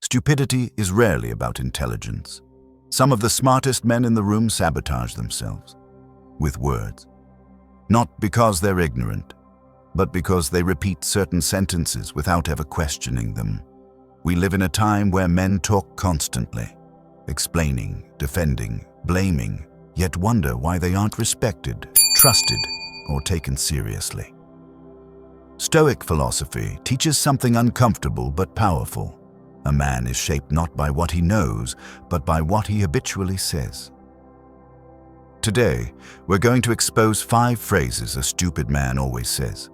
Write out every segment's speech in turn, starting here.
Stupidity is rarely about intelligence. Some of the smartest men in the room sabotage themselves with words. Not because they're ignorant, but because they repeat certain sentences without ever questioning them. We live in a time where men talk constantly, explaining, defending, blaming, yet wonder why they aren't respected, trusted, or taken seriously. Stoic philosophy teaches something uncomfortable but powerful. A man is shaped not by what he knows, but by what he habitually says. Today, we're going to expose 5 phrases a stupid man always says.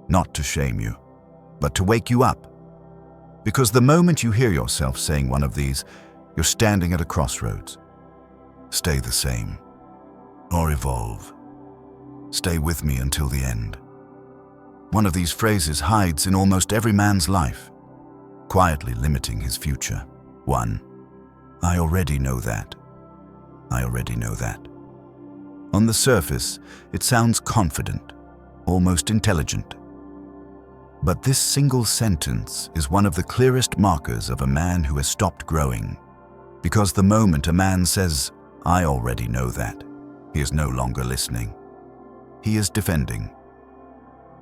Not to shame you, but to wake you up. Because the moment you hear yourself saying one of these, you're standing at a crossroads. Stay the same, or evolve. Stay with me until the end. One of these phrases hides in almost every man's life, quietly limiting his future. 1. I already know that. I already know that. On the surface, it sounds confident, almost intelligent. But this single sentence is one of the clearest markers of a man who has stopped growing. Because the moment a man says, I already know that, he is no longer listening. He is defending.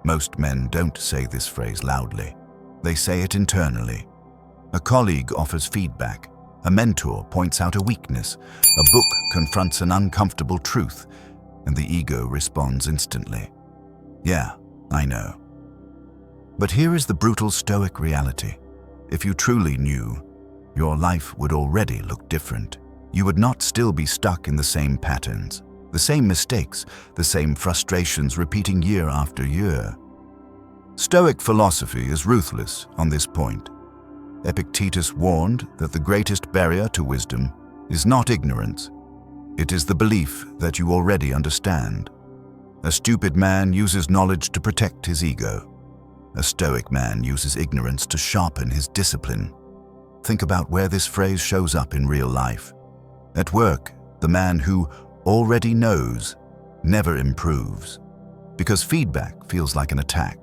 Most men don't say this phrase loudly. They say it internally. A colleague offers feedback. A mentor points out a weakness. A book confronts an uncomfortable truth, and the ego responds instantly. Yeah, I know. But here is the brutal Stoic reality. If you truly knew, your life would already look different. You would not still be stuck in the same patterns, the same mistakes, the same frustrations repeating year after year. Stoic philosophy is ruthless on this point. Epictetus warned that the greatest barrier to wisdom is not ignorance. It is the belief that you already understand. A stupid man uses knowledge to protect his ego. A Stoic man uses ignorance to sharpen his discipline. Think about where this phrase shows up in real life. At work, the man who already knows never improves, because feedback feels like an attack.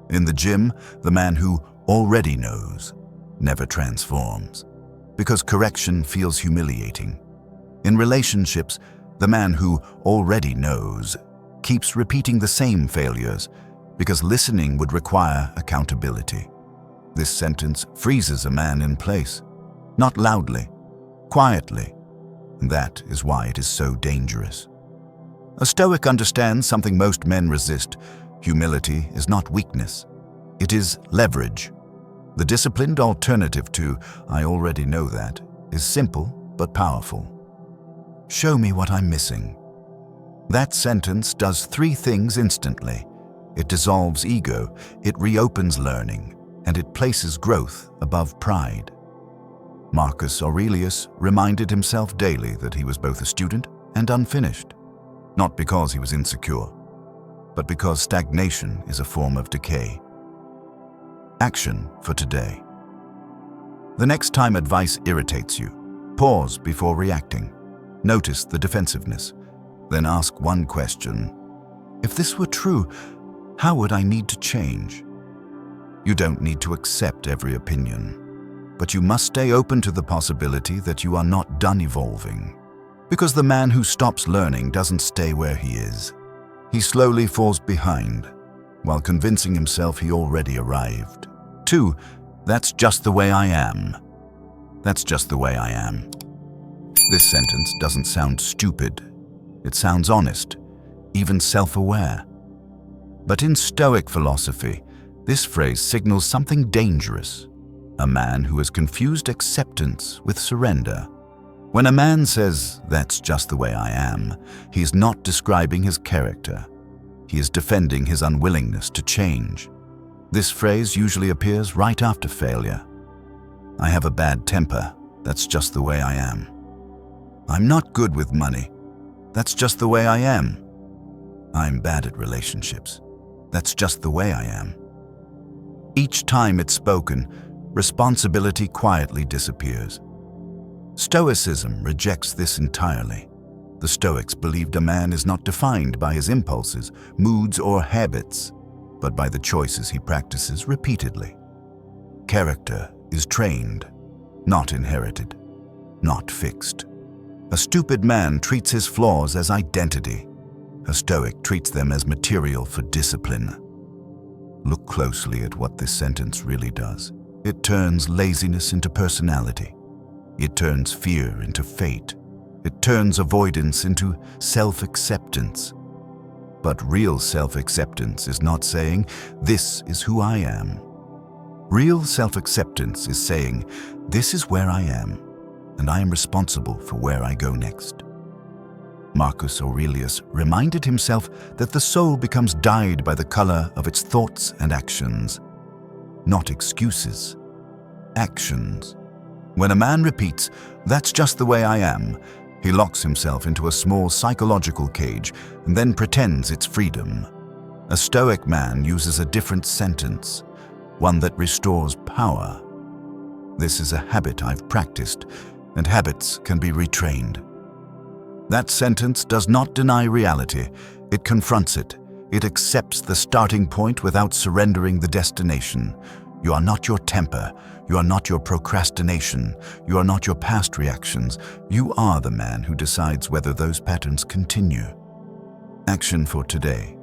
In the gym, the man who already knows never transforms, because correction feels humiliating. In relationships, the man who already knows keeps repeating the same failures, because listening would require accountability. This sentence freezes a man in place, not loudly, quietly. And that is why it is so dangerous. A Stoic understands something most men resist. Humility is not weakness. It is leverage. The disciplined alternative to I already know that is simple but powerful. Show me what I'm missing. That sentence does 3 things instantly. It dissolves ego, it reopens learning, and it places growth above pride. Marcus Aurelius reminded himself daily that he was both a student and unfinished, not because he was insecure, but because stagnation is a form of decay. Action for today. The next time advice irritates you, pause before reacting. Notice the defensiveness, then ask one question. If this were true, how would I need to change? You don't need to accept every opinion, but you must stay open to the possibility that you are not done evolving. Because the man who stops learning doesn't stay where he is. He slowly falls behind, while convincing himself he already arrived. 2, that's just the way I am. That's just the way I am. This sentence doesn't sound stupid. It sounds honest, even self-aware. But in Stoic philosophy, this phrase signals something dangerous. A man who has confused acceptance with surrender. When a man says, that's just the way I am, he is not describing his character. He is defending his unwillingness to change. This phrase usually appears right after failure. I have a bad temper. That's just the way I am. I'm not good with money. That's just the way I am. I'm bad at relationships. That's just the way I am. Each time it's spoken, responsibility quietly disappears. Stoicism rejects this entirely. The Stoics believed a man is not defined by his impulses, moods, or habits, but by the choices he practices repeatedly. Character is trained, not inherited, not fixed. A stupid man treats his flaws as identity. A Stoic treats them as material for discipline. Look closely at what this sentence really does. It turns laziness into personality. It turns fear into fate. It turns avoidance into self-acceptance. But real self-acceptance is not saying, "This is who I am." Real self-acceptance is saying, "This is where I am, and I am responsible for where I go next." Marcus Aurelius reminded himself that the soul becomes dyed by the color of its thoughts and actions. Not excuses, actions. When a man repeats, "That's just the way I am," he locks himself into a small psychological cage and then pretends it's freedom. A Stoic man uses a different sentence, one that restores power. This is a habit I've practiced, and habits can be retrained. That sentence does not deny reality. It confronts it. It accepts the starting point without surrendering the destination. You are not your temper. You are not your procrastination. You are not your past reactions. You are the man who decides whether those patterns continue. Action for today.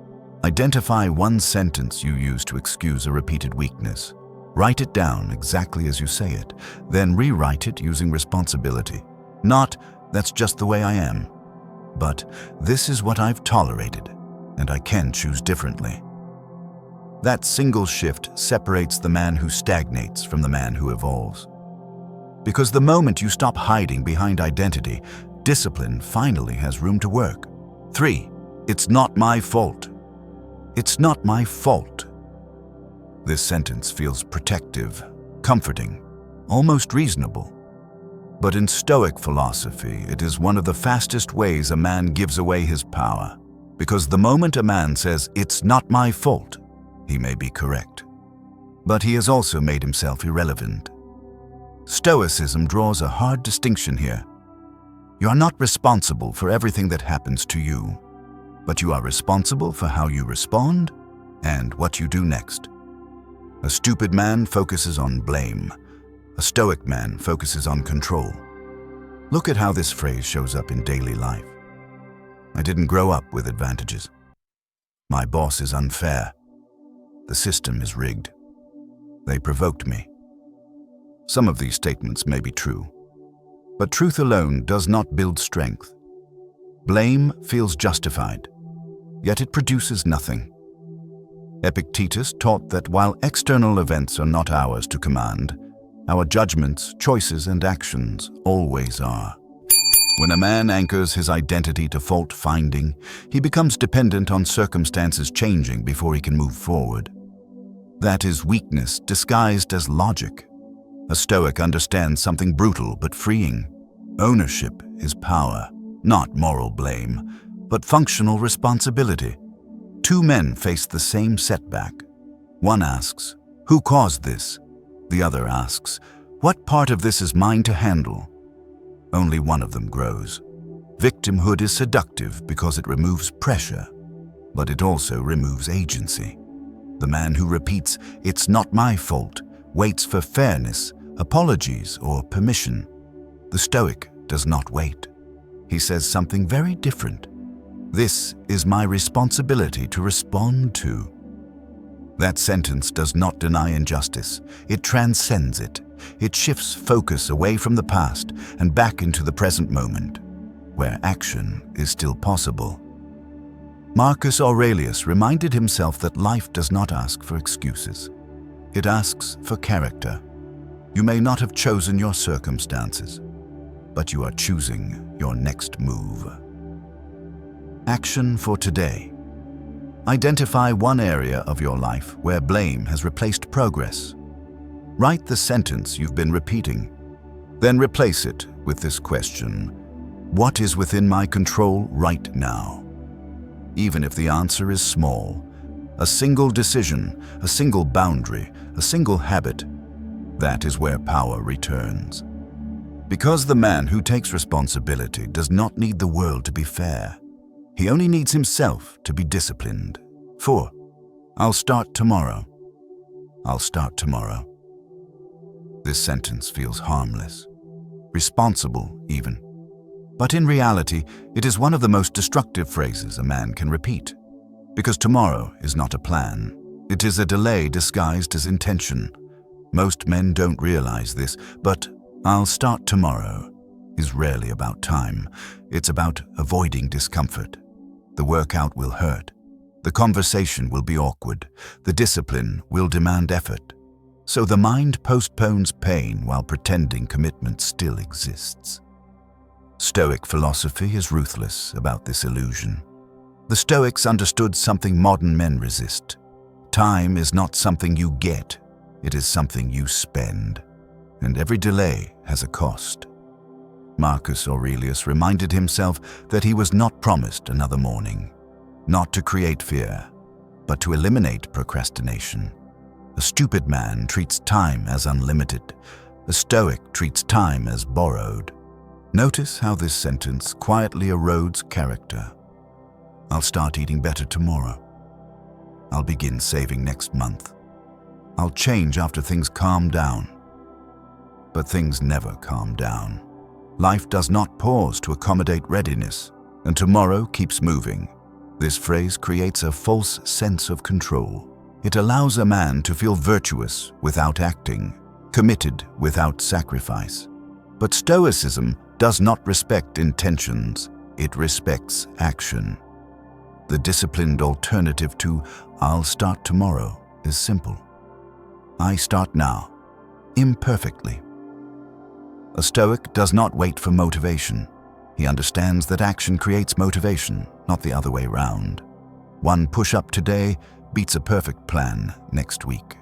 Identify one sentence you use to excuse a repeated weakness. Write it down exactly as you say it, then rewrite it using responsibility. Not, "That's just the way I am," but "This is what I've tolerated, and I can choose differently." That single shift separates the man who stagnates from the man who evolves. Because the moment you stop hiding behind identity, discipline finally has room to work. 3. It's not my fault. It's not my fault. This sentence feels protective, comforting, almost reasonable. But in Stoic philosophy, it is one of the fastest ways a man gives away his power. Because the moment a man says, "It's not my fault," he may be correct. But he has also made himself irrelevant. Stoicism draws a hard distinction here. You are not responsible for everything that happens to you, but you are responsible for how you respond and what you do next. A stupid man focuses on blame. A Stoic man focuses on control. Look at how this phrase shows up in daily life. I didn't grow up with advantages. My boss is unfair. The system is rigged. They provoked me. Some of these statements may be true, but truth alone does not build strength. Blame feels justified, yet it produces nothing. Epictetus taught that while external events are not ours to command, our judgments, choices, and actions always are. When a man anchors his identity to fault-finding, he becomes dependent on circumstances changing before he can move forward. That is weakness disguised as logic. A Stoic understands something brutal but freeing. Ownership is power, not moral blame, but functional responsibility. Two men face the same setback. One asks, "Who caused this?" The other asks, "What part of this is mine to handle?" Only one of them grows. Victimhood is seductive because it removes pressure, but it also removes agency. The man who repeats, "It's not my fault," waits for fairness, apologies, or permission. The Stoic does not wait. He says something very different. "This is my responsibility to respond to." That sentence does not deny injustice. It transcends it. It shifts focus away from the past and back into the present moment, where action is still possible. Marcus Aurelius reminded himself that life does not ask for excuses. It asks for character. You may not have chosen your circumstances, but you are choosing your next move. Action for today. Identify one area of your life where blame has replaced progress. Write the sentence you've been repeating. Then replace it with this question: what is within my control right now? Even if the answer is small, a single decision, a single boundary, a single habit, that is where power returns. Because the man who takes responsibility does not need the world to be fair. He only needs himself to be disciplined. 4. I'll start tomorrow. I'll start tomorrow. This sentence feels harmless, responsible even. But in reality, it is one of the most destructive phrases a man can repeat. Because tomorrow is not a plan. It is a delay disguised as intention. Most men don't realize this, but "I'll start tomorrow" is rarely about time. It's about avoiding discomfort. The workout will hurt. The conversation will be awkward. The discipline will demand effort. So the mind postpones pain while pretending commitment still exists. Stoic philosophy is ruthless about this illusion. The Stoics understood something modern men resist. Time is not something you get, it is something you spend. And every delay has a cost. Marcus Aurelius reminded himself that he was not promised another morning, not to create fear, but to eliminate procrastination. A stupid man treats time as unlimited. A Stoic treats time as borrowed. Notice how this sentence quietly erodes character. I'll start eating better tomorrow. I'll begin saving next month. I'll change after things calm down. But things never calm down. Life does not pause to accommodate readiness, and tomorrow keeps moving. This phrase creates a false sense of control. It allows a man to feel virtuous without acting, committed without sacrifice. But Stoicism does not respect intentions, it respects action. The disciplined alternative to "I'll start tomorrow" is simple. I start now, imperfectly. A Stoic does not wait for motivation. He understands that action creates motivation, not the other way round. One push-up today beats a perfect plan next week.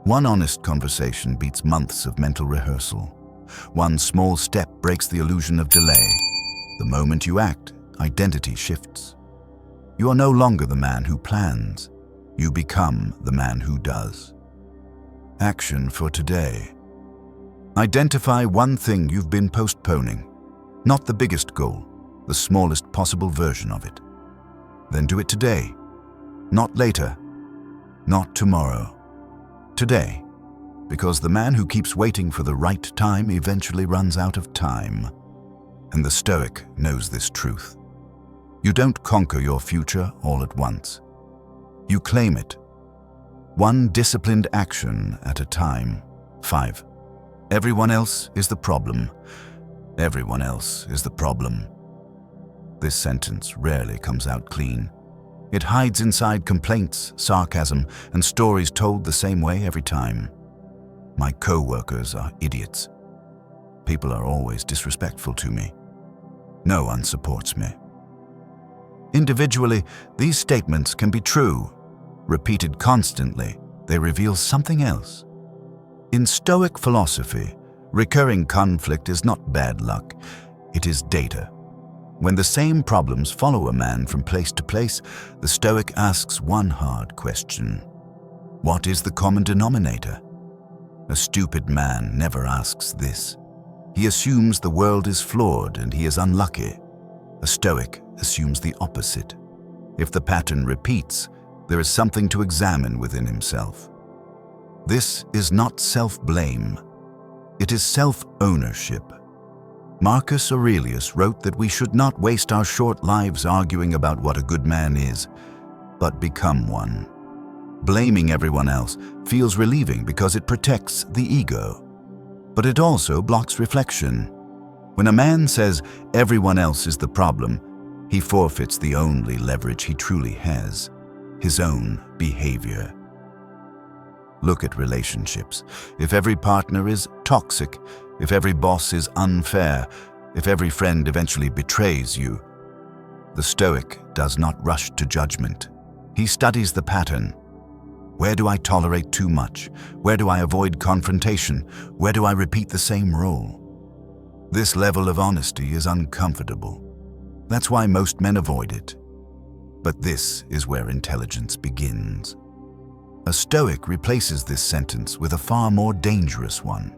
One honest conversation beats months of mental rehearsal. One small step breaks the illusion of delay. The moment you act, identity shifts. You are no longer the man who plans. You become the man who does. Action for today. Identify one thing you've been postponing. Not the biggest goal, the smallest possible version of it. Then do it today. Not later. Not tomorrow. Today. Because the man who keeps waiting for the right time eventually runs out of time. And the Stoic knows this truth. You don't conquer your future all at once. You claim it. One disciplined action at a time. 5. Everyone else is the problem. Everyone else is the problem. This sentence rarely comes out clean. It hides inside complaints, sarcasm, and stories told the same way every time. My co-workers are idiots. People are always disrespectful to me. No one supports me. Individually, these statements can be true. Repeated constantly, they reveal something else. In Stoic philosophy, recurring conflict is not bad luck, it is data. When the same problems follow a man from place to place, the Stoic asks one hard question. What is the common denominator? A stupid man never asks this. He assumes the world is flawed and he is unlucky. A Stoic assumes the opposite. If the pattern repeats, there is something to examine within himself. This is not self-blame. It is self-ownership. Marcus Aurelius wrote that we should not waste our short lives arguing about what a good man is, but become one. Blaming everyone else feels relieving because it protects the ego. But it also blocks reflection. When a man says everyone else is the problem, he forfeits the only leverage he truly has, his own behavior. Look at relationships. If every partner is toxic, if every boss is unfair, if every friend eventually betrays you, the Stoic does not rush to judgment. He studies the pattern. Where do I tolerate too much? Where do I avoid confrontation? Where do I repeat the same role? This level of honesty is uncomfortable. That's why most men avoid it. But this is where intelligence begins. A Stoic replaces this sentence with a far more dangerous one.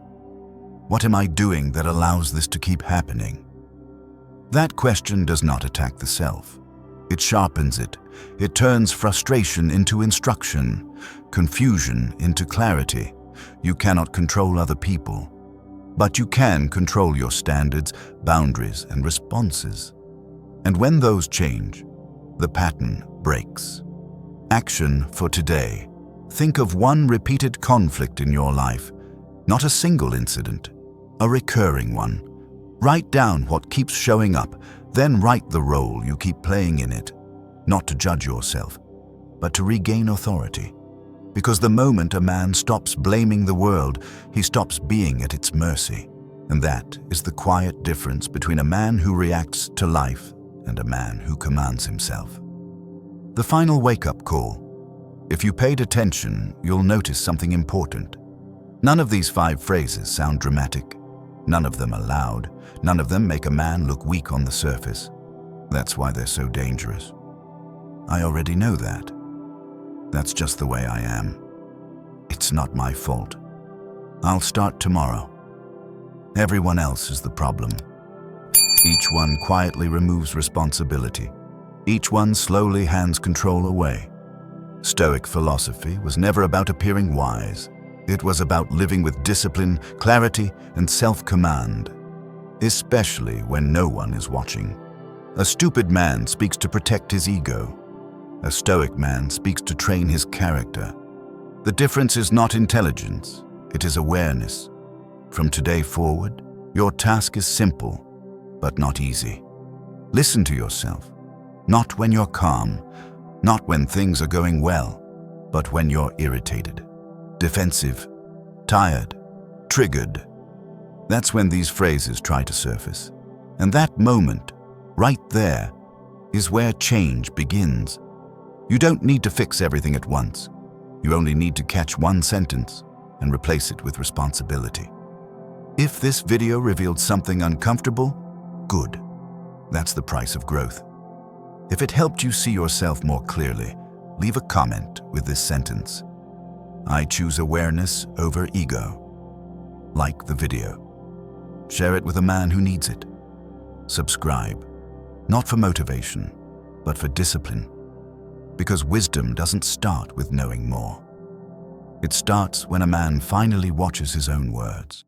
What am I doing that allows this to keep happening? That question does not attack the self. It sharpens it. It turns frustration into instruction, confusion into clarity, you cannot control other people, but you can control your standards, boundaries, and responses. And when those change, the pattern breaks. Action for today. Think of one repeated conflict in your life, not a single incident, a recurring one. Write down what keeps showing up, then write the role you keep playing in it, not to judge yourself, but to regain authority. Because the moment a man stops blaming the world, he stops being at its mercy. And that is the quiet difference between a man who reacts to life and a man who commands himself. The final wake-up call. If you paid attention, you'll notice something important. None of these 5 phrases sound dramatic. None of them are loud. None of them make a man look weak on the surface. That's why they're so dangerous. I already know that. That's just the way I am. It's not my fault. I'll start tomorrow. Everyone else is the problem. Each one quietly removes responsibility. Each one slowly hands control away. Stoic philosophy was never about appearing wise. It was about living with discipline, clarity, and self-command, especially when no one is watching. A stupid man speaks to protect his ego. A stoic man speaks to train his character. The difference is not intelligence, it is awareness. From today forward, your task is simple, but not easy. Listen to yourself, not when you're calm, not when things are going well, but when you're irritated, defensive, tired, triggered. That's when these phrases try to surface. And that moment, right there, is where change begins. You don't need to fix everything at once. You only need to catch one sentence and replace it with responsibility. If this video revealed something uncomfortable, good. That's the price of growth. If it helped you see yourself more clearly, leave a comment with this sentence: I choose awareness over ego. Like the video. Share it with a man who needs it. Subscribe, not for motivation, but for discipline. Because wisdom doesn't start with knowing more. It starts when a man finally watches his own words.